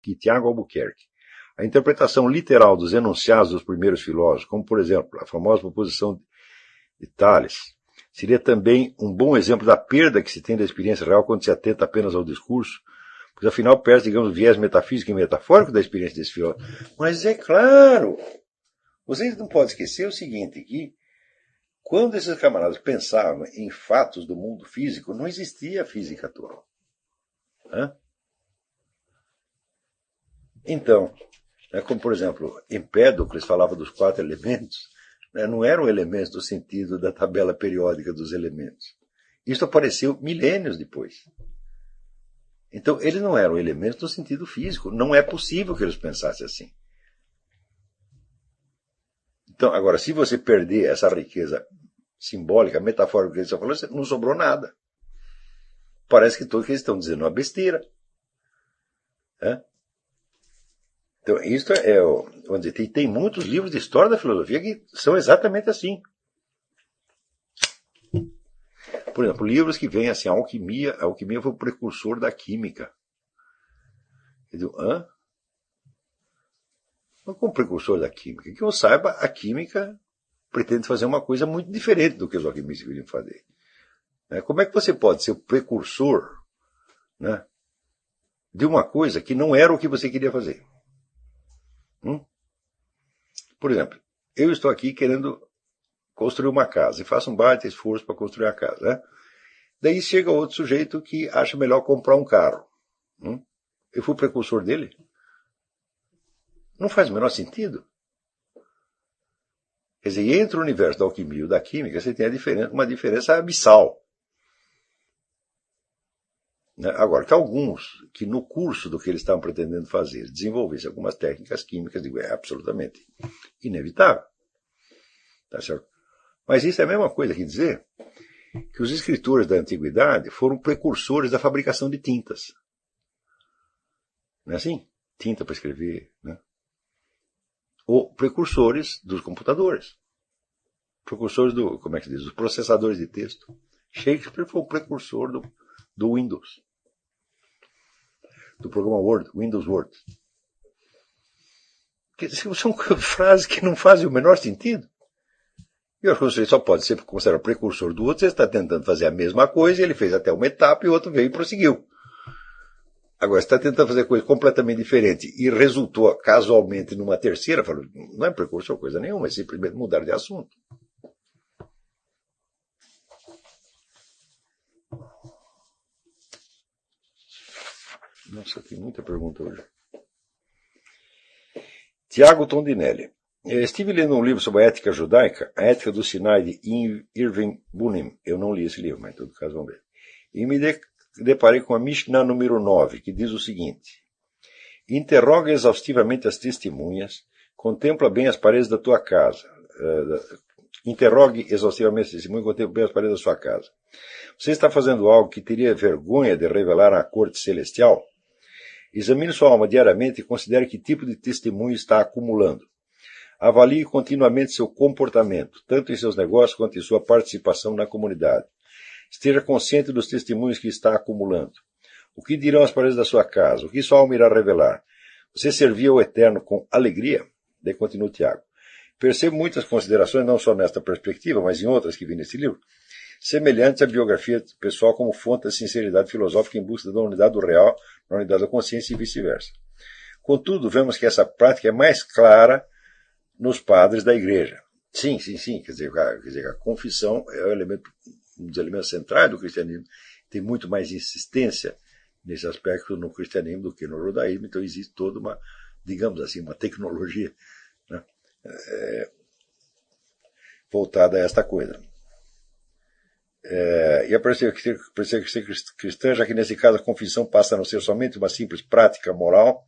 Tiago Albuquerque. A interpretação literal dos enunciados dos primeiros filósofos, como, por exemplo, a famosa proposição de Tales, seria também um bom exemplo da perda que se tem da experiência real quando se atenta apenas ao discurso, pois afinal perde, digamos, o viés metafísico e metafórico da experiência desse filósofo. Mas é claro, vocês não podem esquecer o seguinte, que quando esses camaradas pensavam em fatos do mundo físico, não existia física atual. Então, como por exemplo, Empédocles falava dos 4 elementos, não eram elementos no sentido da tabela periódica dos elementos. Isso apareceu milênios depois. Então, eles não eram elementos no sentido físico. Não é possível que eles pensassem assim. Então, agora, se você perder essa riqueza simbólica, metafórica que eles estão falando, não sobrou nada. Parece que todos eles estão dizendo uma besteira. Então, isso vamos dizer, tem muitos livros de história da filosofia que são exatamente assim. Por exemplo, livros que vêm assim, a alquimia foi o precursor da química. Eu digo, Mas como precursor da química? Que eu saiba, a química pretende fazer uma coisa muito diferente do que os alquimistas queriam fazer. Como é que você pode ser o precursor, de uma coisa que não era o que você queria fazer? Por exemplo, eu estou aqui querendo construir uma casa e faço um baita esforço para construir a casa. Daí chega outro sujeito que acha melhor comprar um carro. Eu fui o precursor dele? Não faz o menor sentido. Quer dizer, entre o universo da alquimia e da química, você tem uma diferença abissal. Agora, que alguns que no curso do que eles estavam pretendendo fazer desenvolvessem algumas técnicas químicas, digo, é absolutamente inevitável. Tá certo? Mas isso é a mesma coisa que dizer que os escritores da antiguidade foram precursores da fabricação de tintas. Não é assim? Tinta para escrever, Ou precursores dos computadores. Precursores dos processadores de texto. Shakespeare foi o precursor do Windows. Do programa Word, Windows Word. São frases que não fazem o menor sentido. E eu acho que você só pode ser considerado precursor do outro, você está tentando fazer a mesma coisa, ele fez até uma etapa e o outro veio e prosseguiu. Agora, você está tentando fazer coisa completamente diferente e resultou casualmente numa terceira, falou, não é precursor coisa nenhuma, é simplesmente mudar de assunto. Nossa, tem muita pergunta hoje. Tiago Tondinelli. Estive lendo um livro sobre a ética judaica, A Ética do Sinai, de Irving Bunim. Eu não li esse livro, mas em todo caso vamos ver. E me deparei com a Mishnah número 9, que diz o seguinte: interroga exaustivamente as testemunhas, contempla bem as paredes da tua casa. Interrogue exaustivamente as testemunhas, contempla bem as paredes da sua casa. Você está fazendo algo que teria vergonha de revelar à corte celestial? Examine sua alma diariamente e considere que tipo de testemunho está acumulando. Avalie continuamente seu comportamento, tanto em seus negócios quanto em sua participação na comunidade. Esteja consciente dos testemunhos que está acumulando. O que dirão as paredes da sua casa? O que sua alma irá revelar? Você servia ao Eterno com alegria? Daí continua o Tiago. Percebo muitas considerações, não só nesta perspectiva, mas em outras que vi nesse livro, semelhantes à biografia pessoal como fonte da sinceridade filosófica em busca da unidade do real, da unidade da consciência e vice-versa. Contudo, vemos que essa prática é mais clara nos padres da igreja. Sim. Quer dizer, a confissão é um dos elementos centrais do cristianismo. Tem muito mais insistência nesse aspecto no cristianismo do que no judaísmo. Então existe toda uma, digamos assim, uma tecnologia voltada a esta coisa. E a perseguição cristã, já que nesse caso a confissão passa a não ser somente uma simples prática moral,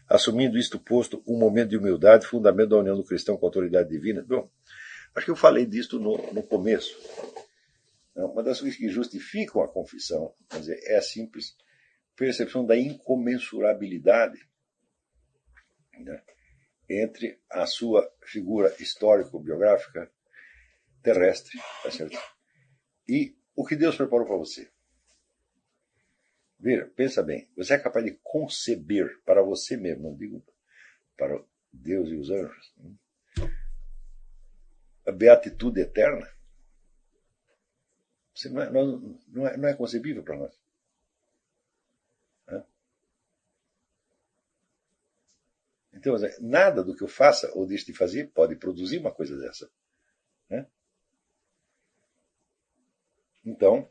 assumindo isto posto um momento de humildade, fundamento da união do cristão com a autoridade divina. Bom, acho que eu falei disso no começo. Uma das coisas que justificam a confissão, quer dizer, é a simples percepção da incomensurabilidade entre a sua figura histórico-biográfica terrestre, tá certo? E o que Deus preparou para você. Veja, pensa bem, você é capaz de conceber para você mesmo, não digo para Deus e os anjos, a beatitude eterna? Você não é concebível para nós. Então, nada do que eu faça ou deixe de fazer pode produzir uma coisa dessa. Né? Então,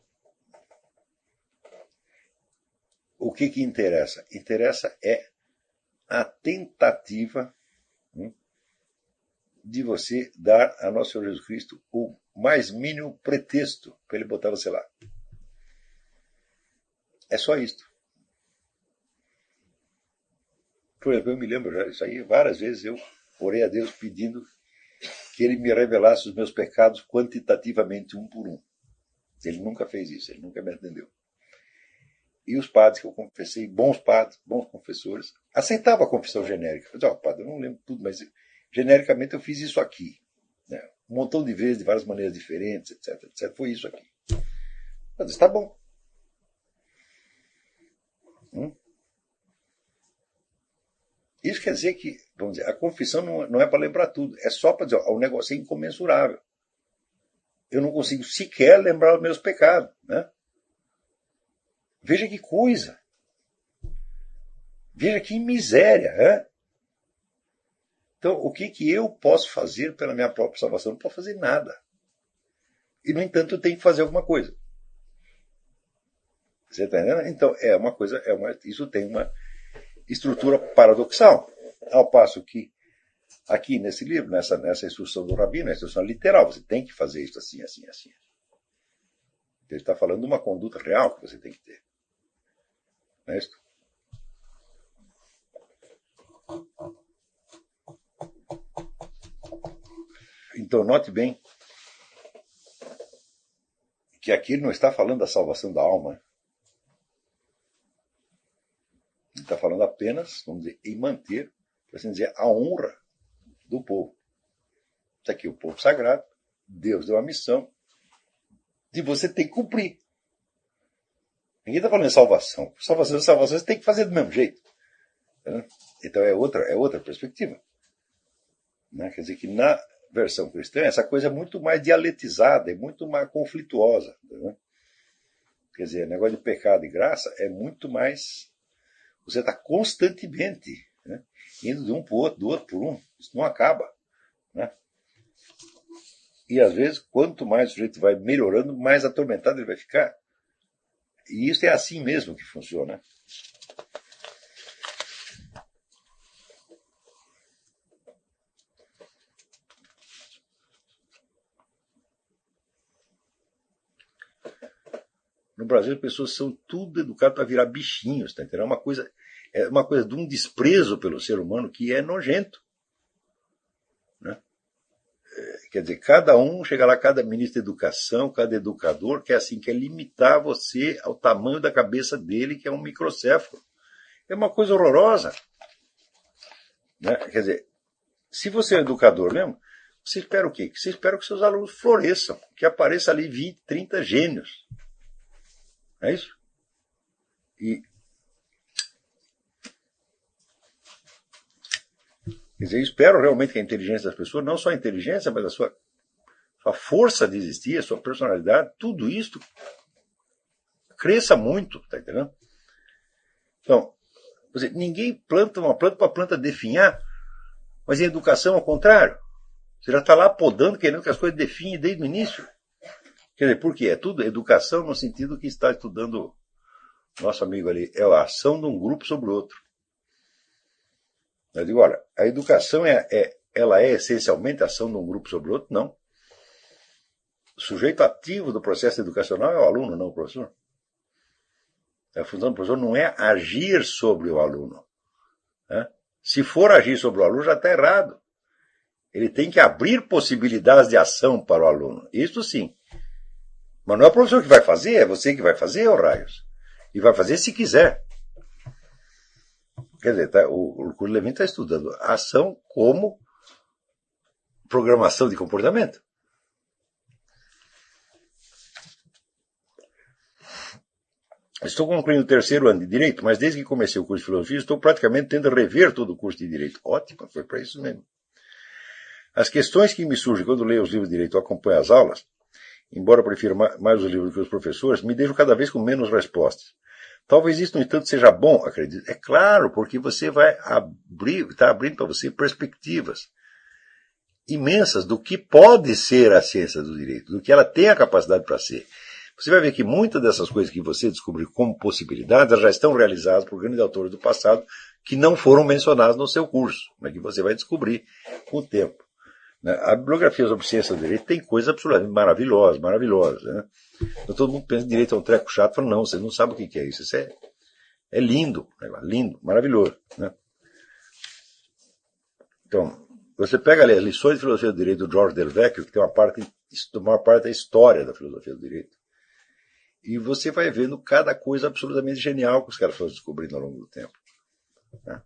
o que interessa? Interessa é a tentativa de você dar a nosso Senhor Jesus Cristo o mais mínimo pretexto para ele botar você lá. É só isto. Por exemplo, eu me lembro já isso aí, várias vezes eu orei a Deus pedindo que ele me revelasse os meus pecados quantitativamente, um por um. Ele nunca fez isso, ele nunca me atendeu. E os padres que eu confessei, bons padres, bons confessores, aceitavam a confissão genérica. Eu disse, padre, eu não lembro tudo, mas genericamente eu fiz isso aqui. Né? Um montão de vezes, de várias maneiras diferentes, etc, etc. Foi isso aqui. Eu disse, tá bom. Isso quer dizer que, vamos dizer, a confissão não é para lembrar tudo, é só para dizer, o negócio é incomensurável. Eu não consigo sequer lembrar os meus pecados. Né? Veja que coisa. Veja que miséria. Né? Então, o que eu posso fazer pela minha própria salvação? Não posso fazer nada. E, no entanto, eu tenho que fazer alguma coisa. Você está entendendo? Então, isso tem uma estrutura paradoxal. Ao passo que, aqui nesse livro, nessa instrução do Rabino, a instrução literal, você tem que fazer isso assim, assim, assim. Ele está falando de uma conduta real que você tem que ter. Não é isso? Então, note bem que aqui ele não está falando da salvação da alma. Ele está falando apenas, vamos dizer, em manter, por assim dizer, a honra do povo. Isso aqui é o povo sagrado. Deus deu a missão de você ter que cumprir. Ninguém está falando em salvação. Salvação você tem que fazer do mesmo jeito. Né? Então é outra perspectiva. Né? Quer dizer que na versão cristã essa coisa é muito mais dialetizada, é muito mais conflituosa. Né? Quer dizer, o negócio de pecado e graça é muito mais... Você está constantemente, né, indo de um para o outro, do outro por um. Isso não acaba. Né? E às vezes, quanto mais o sujeito vai melhorando, mais atormentado ele vai ficar. E isso é assim mesmo que funciona. No Brasil, as pessoas são tudo educadas para virar bichinhos, tá entendendo? É uma coisa de um desprezo pelo ser humano que é nojento. Né? Quer dizer, cada um, chega lá, cada ministro de educação, cada educador, quer limitar você ao tamanho da cabeça dele, que é um microcéfalo. É uma coisa horrorosa. Né? Quer dizer, se você é educador mesmo, você espera o quê? Você espera que seus alunos floresçam, que apareça ali 20, 30 gênios. É isso? Quer dizer, eu espero realmente que a inteligência das pessoas, não só a inteligência, mas a sua força de existir, a sua personalidade, tudo isso cresça muito, tá entendendo? Então, ninguém planta uma planta para a planta definhar, mas em educação, ao contrário. Você já está lá podando, querendo que as coisas definhem desde o início. Quer dizer, por quê? É tudo educação no sentido que está estudando nosso amigo ali. É a ação de um grupo sobre o outro. Eu digo, olha, a educação ela é essencialmente a ação de um grupo sobre o outro? Não. O sujeito ativo do processo educacional é o aluno, não o professor. A função do professor não é agir sobre o aluno. Né? Se for agir sobre o aluno, já está errado. Ele tem que abrir possibilidades de ação para o aluno. Isso sim. Mas não é o professor que vai fazer, é você que vai fazer, ô raios. E vai fazer se quiser. Quer dizer, o Kurt Lewin está estudando a ação como programação de comportamento. Estou concluindo o terceiro ano de Direito, mas desde que comecei o curso de Filosofia, estou praticamente tendo a rever todo o curso de Direito. Ótimo, foi para isso mesmo. As questões que me surgem quando leio os livros de Direito ou acompanho as aulas, embora eu prefira mais os livros do que os professores, me deixo cada vez com menos respostas. Talvez isso, no entanto, seja bom, acredito. É claro, porque você vai está abrindo para você perspectivas imensas do que pode ser a ciência do direito, do que ela tem a capacidade para ser. Você vai ver que muitas dessas coisas que você descobriu como possibilidades já estão realizadas por grandes autores do passado que não foram mencionados no seu curso, mas que você vai descobrir com o tempo. A bibliografia sobre ciência do direito tem coisas absolutamente maravilhosas. Né? Então todo mundo pensa que direito é um treco chato, fala, não, você não sabe o que é isso. Isso é lindo, lindo, maravilhoso. Né? Então, você pega ali as lições de filosofia do direito do George Del Vecchio, que tem uma parte da história da filosofia do direito, e você vai vendo cada coisa absolutamente genial que os caras foram descobrindo ao longo do tempo. Né?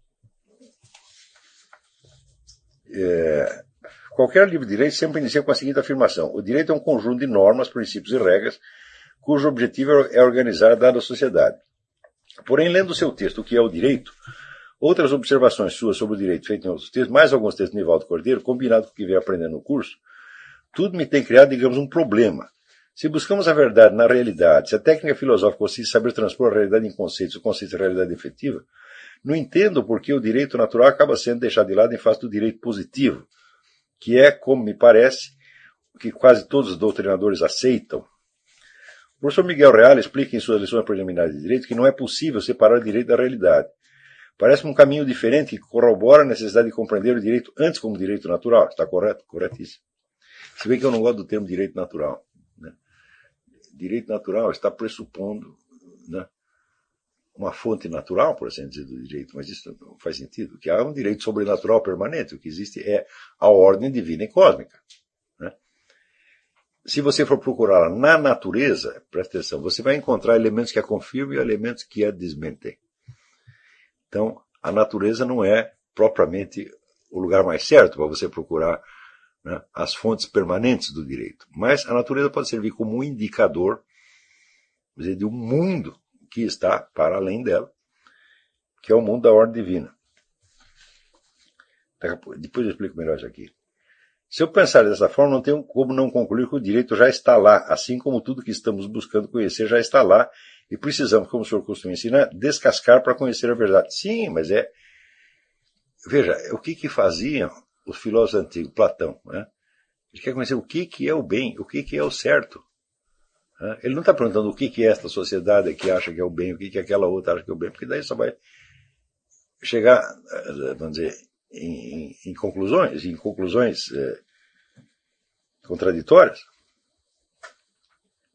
Qualquer livro de direito sempre inicia com a seguinte afirmação: o direito é um conjunto de normas, princípios e regras, cujo objetivo é organizar a dada sociedade. Porém, lendo o seu texto, O que é o direito, outras observações suas sobre o direito feitas em outros textos, mais alguns textos de Nivaldo Cordeiro, combinado com o que veio aprendendo no curso, tudo me tem criado, digamos, um problema. Se buscamos a verdade na realidade, se a técnica filosófica consiste em saber transpor a realidade em conceitos, o conceito de realidade efetiva, não entendo por que o direito natural acaba sendo deixado de lado em face do direito positivo, que é, como me parece, o que quase todos os doutrinadores aceitam. O professor Miguel Reale explica em suas lições preliminares de direito que não é possível separar o direito da realidade. Parece-me um caminho diferente que corrobora a necessidade de compreender o direito antes como direito natural. Está correto? Corretíssimo. Se bem que eu não gosto do termo direito natural. Né? Direito natural está pressupondo, né, uma fonte natural, por assim dizer, do direito, mas isso não faz sentido. Que há um direito sobrenatural permanente. O que existe é a ordem divina e cósmica. Né? Se você for procurá-la na natureza, presta atenção, você vai encontrar elementos que a confirmam e elementos que a desmentem. Então, a natureza não é propriamente o lugar mais certo para você procurar, né, as fontes permanentes do direito. Mas a natureza pode servir como um indicador, quer dizer, de um mundo que está para além dela, que é o mundo da ordem divina. Depois eu explico melhor isso aqui. Se eu pensar dessa forma, não tenho como não concluir que o direito já está lá, assim como tudo que estamos buscando conhecer já está lá, e precisamos, como o senhor costuma ensinar, descascar para conhecer a verdade. Sim, mas veja, o que faziam os filósofos antigos, Platão, né? Ele quer conhecer o que é o bem, o que é o certo. Né? Ele não está perguntando o que é esta sociedade que acha que é o bem, o que aquela outra acha que é o bem, porque daí só vai chegar, vamos dizer, em conclusões contraditórias.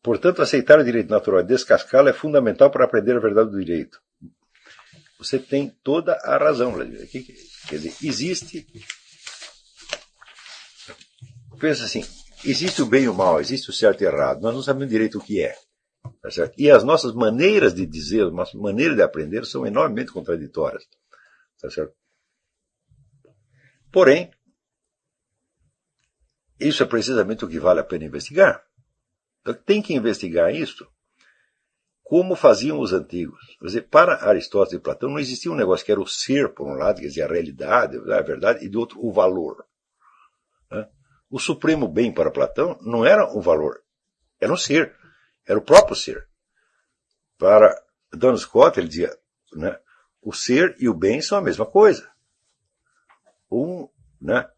Portanto, aceitar o direito natural e descascá-lo é fundamental para aprender a verdade do direito. Você tem toda a razão, Vladimir. Quer dizer, existe... Pensa assim, existe o bem e o mal, existe o certo e o errado. Nós não sabemos direito o que é. Tá certo? E as nossas maneiras de dizer, as nossas maneiras de aprender são enormemente contraditórias. Tá certo? Porém, isso é precisamente o que vale a pena investigar. Então, tem que investigar isso como faziam os antigos. Quer dizer, para Aristóteles e Platão não existia um negócio que era o ser, por um lado, quer dizer, a realidade, a verdade, e do outro, o valor. Né? O supremo bem para Platão não era o valor, era o ser, era o próprio ser. Para Duns Scott, ele dizia, né, o ser e o bem são a mesma coisa. Né,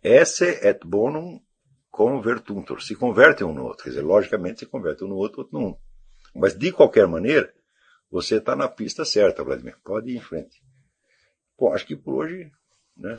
esse et bonum convertuntur. Se converte um no outro. Quer dizer, logicamente se converte um no outro, outro no um. Mas, de qualquer maneira, você está na pista certa, Vladimir. Pode ir em frente. Bom, acho que por hoje, né,